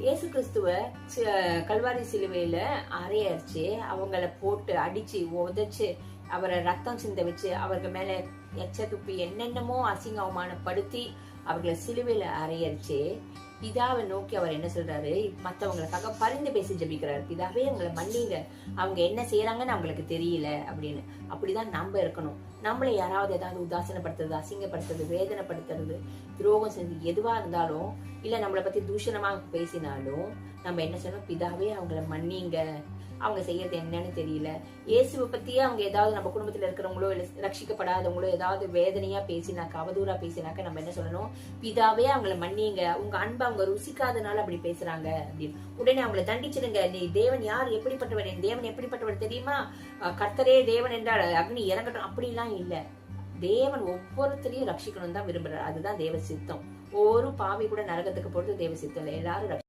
இயேசு கிறிஸ்துவ கல்வாரி சிலுவையில அரையடிச்சு அவங்கள போட்டு அடிச்சு உதைச்சு அவரை ரத்தம் சிந்த வச்சு அவருக்கு மேல எச்ச துப்பி என்னென்னமோ அசிங்க அவமானப்படுத்தி அவர்களை சிலுவையில அரையடிச்சு பிதாவை நோக்கி அவர் என்ன சொல்றாரு, மற்றவங்களுக்காக பரிந்து பேசி ஜபிக்கிறாரு. பிதாவே அவங்களை மன்னிங்க, அவங்க என்ன செய்யறாங்கன்னு அவங்களுக்கு தெரியல அப்படின்னு. அப்படிதான் நம்ம இருக்கணும். நம்மளை யாராவது ஏதாவது உதாசனப்படுத்துறது, அசிங்கப்படுத்துறது, வேதனைப்படுத்துறது, துரோகம் செஞ்சு எதுவா இருந்தாலும் இல்ல நம்மளை பத்தி தூஷணமாக பேசினாலும் நம்ம என்ன சொல்லணும், பிதாவே அவங்கள மன்னிங்க, அவங்க செய்யறது என்னன்னு தெரியல. இயேசுவை பத்தியே அவங்க ஏதாவது நம்ம குடும்பத்துல இருக்கிறவங்களோ இல்ல ரட்சிக்கப்படாதவங்களோ ஏதாவது வேதனையா பேசினாக்க, அவதூறா பேசினாக்க நம்ம என்ன சொல்லணும், பிதாவே அவங்களை மன்னிங்க, உங்க அன்பை அவங்க ருசிக்காதனால அப்படி பேசுறாங்க அப்படின்னு. உடனே அவங்களை தண்டிச்சிடுங்க. நீ தேவன் யார், எப்படிப்பட்டவர், என் தேவன் எப்படிப்பட்டவர் தெரியுமா, கர்த்தரே தேவன் என்றால் அக்னி இறங்கட்டும், அப்படிலாம் இல்ல. தேவன் ஒவ்வொருத்தரையும் ரட்சிக்கணும் தான் விரும்புறாரு. அதுதான் தேவ சித்தம். ஒரு பாவி கூட நரகத்துக்கு போறது தேவ சித்தம் இல்லை. எல்லாரும்